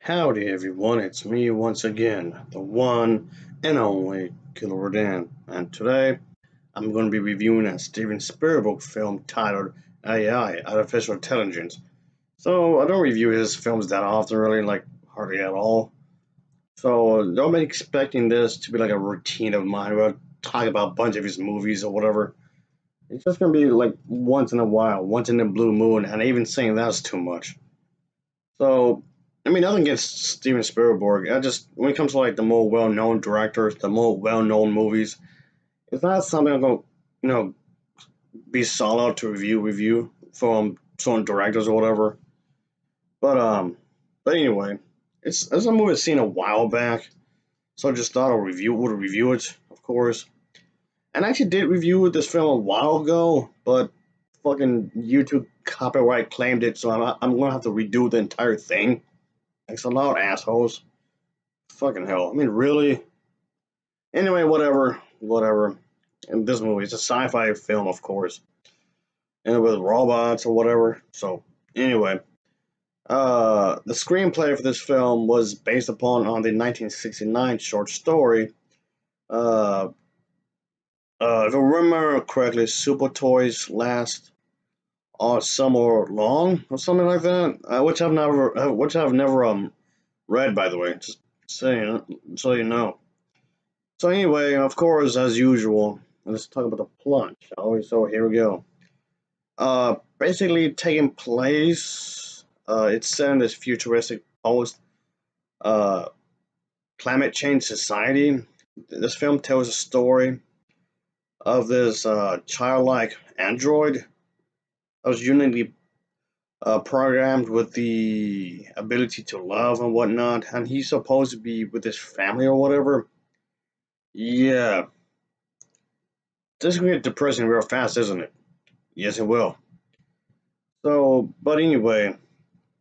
Howdy everyone, it's me once again, the one and only Killerrodan, and today I'm going to be reviewing a Steven Spielberg film titled A.I Artificial Intelligence. So I don't review his films that often, really, like hardly at all. So don't be expecting this to be like a routine of mine where I talk about a bunch of his movies or whatever. It's just going to be like once in a while, once in a blue moon, and even saying that's too much. So, I mean, nothing against Steven Spielberg. I just, when it comes to like the more well-known directors, the more well-known movies, it's not something I'm going to, you know, be solid to review from certain directors or whatever. But um, but anyway, it's a movie I've seen a while back, so I just thought would review it, of course. And I actually did review this film a while ago, but fucking YouTube copyright claimed it, so I'm gonna have to redo the entire thing. Thanks a lot, assholes. Fucking hell. I mean, really? Anyway, whatever. And this movie, it's a sci-fi film, of course, and with robots or whatever. So, anyway, the screenplay for this film was based upon on the 1969 short story. Uh, if I remember correctly, Super Toys Last Summer Long or something like that, which I've never read, by the way. Just saying, so you know. So anyway, of course, as usual, let's talk about the plot, shall we? So here we go. Basically taking place, it's set in this futuristic post uh, climate change society. This film tells a story of this childlike android that was uniquely programmed with the ability to love and whatnot, and he's supposed to be with his family or whatever. Yeah, this is gonna get depressing real fast, isn't it? Yes, it will. So, but anyway,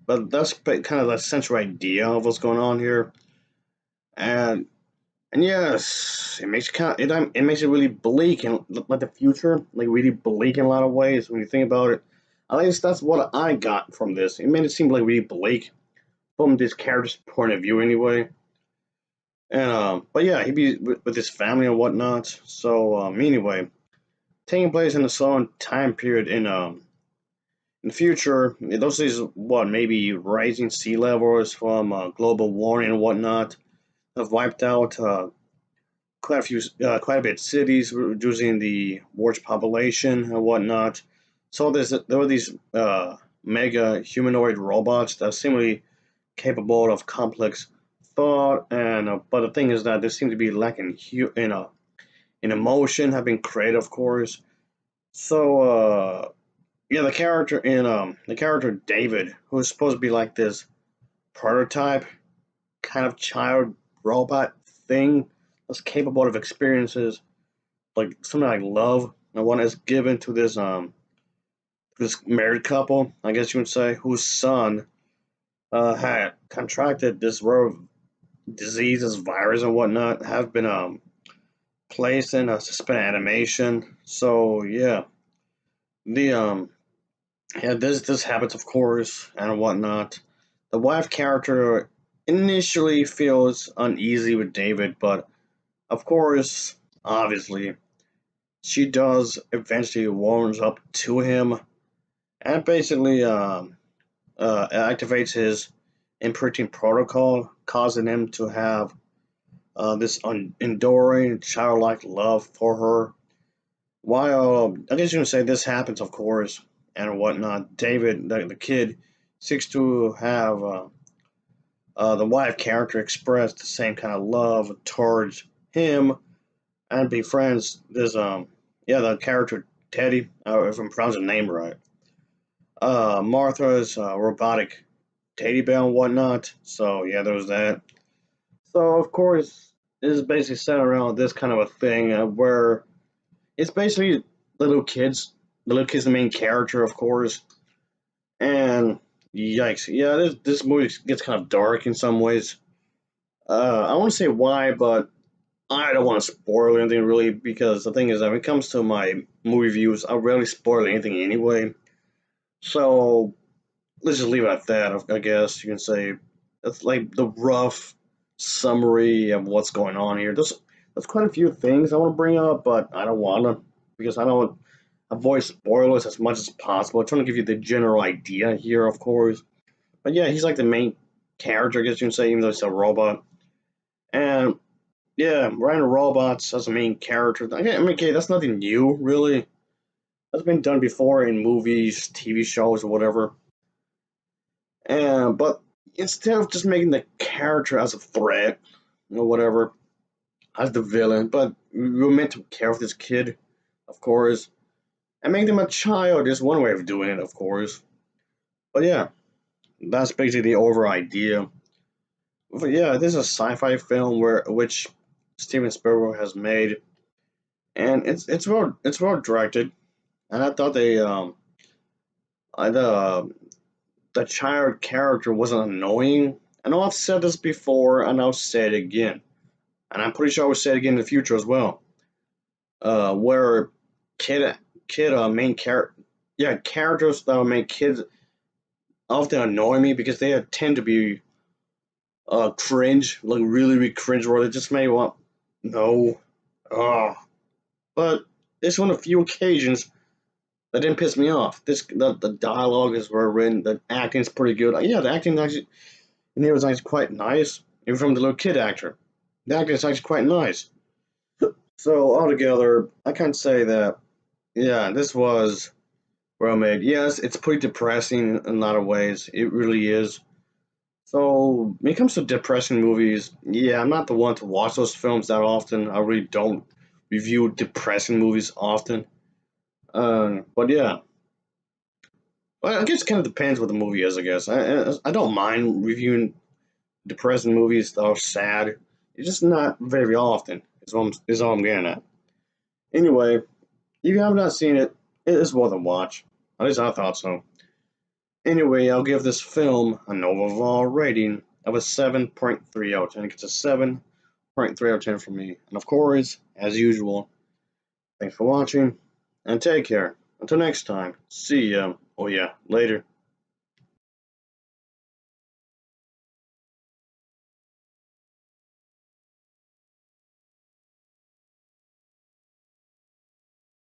but that's kind of the central idea of what's going on here, and and yes, it makes it makes it really bleak and like the future, like really bleak in a lot of ways when you think about it. At least that's what I got from this. It made it seem like really bleak from this character's point of view, anyway. And but yeah, he'd be with his family and whatnot. So anyway, taking place in a certain time period in the future, those is what maybe rising sea levels from global warming and whatnot have wiped out quite a bit of cities, reducing the world's population and whatnot. So there were these mega humanoid robots that are seemingly capable of complex thought, and but the thing is that they seem to be lacking in emotion, have been created, of course. So yeah, the character David, who is supposed to be like this prototype kind of child robot thing that's capable of experiences like something like love, and one is given to this married couple, I guess you would say, whose son had contracted this rare disease, this virus and whatnot, have been placed in a suspended animation. So yeah, the yeah, this happens, of course, and whatnot. The wife character initially feels uneasy with David, but of course, obviously, she does eventually warms up to him and basically activates his imprinting protocol, causing him to have this enduring childlike love for her. While I guess you can say this happens, of course, and whatnot, David, the kid, seeks to have the wife character express the same kind of love towards him and befriends this yeah, the character Teddy, if I'm pronouncing the name right. Martha's robotic teddy bear and whatnot. So yeah, there's that. So of course, it is basically set around this kind of a thing where it's basically little kids. The little kid's the main character, of course, and yikes, yeah, this movie gets kind of dark in some ways. I won't say why, but I don't want to spoil anything really because the thing is that when it comes to my movie reviews, I rarely spoil anything anyway. So let's just leave it at that. I guess you can say. That's like the rough summary of what's going on here. There's quite a few things I want to bring up, but I don't want to because I don't avoid spoilers as much as possible. I'm trying to give you the general idea here, of course. But yeah, he's like the main character, I guess you can say, even though he's a robot. And yeah, writing robots as a main character. I mean, okay, that's nothing new, really. That's been done before in movies, TV shows, or whatever. And but instead of just making the character as a threat or whatever, as the villain, but we were meant to care for this kid, of course, and make them a child is one way of doing it, of course. But yeah, that's basically the overall idea. But yeah, this is a sci-fi film which Steven Spielberg has made, and it's well directed, and I thought the child character wasn't annoying. I know I've said this before, and I'll say it again, and I'm pretty sure I will say it again in the future as well. Where kid main character, yeah, characters that make kids often annoy me because they tend to be cringe, like really cringe, where they just may want no, but it's one of the few occasions that didn't piss me off. The dialogue is well written, the acting is pretty good. Yeah, the acting actually in here was actually quite nice, even from the little kid actor. The acting is actually quite nice. So altogether, I can't say that. Yeah, this was well made. Yes, it's pretty depressing in a lot of ways. It really is. So when it comes to depressing movies, yeah, I'm not the one to watch those films that often. I really don't review depressing movies often. But yeah, well, I guess it kind of depends what the movie is. I guess I don't mind reviewing depressing movies that are sad. It's just not very often. Is all I'm getting at. Anyway, if you have not seen it, it is worth a watch. At least I thought so. Anyway, I'll give this film an overall rating of a 7.3 out of 10. It's a 7.3 out of 10 for me. And of course, as usual, thanks for watching and take care. Until next time, see ya. Oh yeah, later.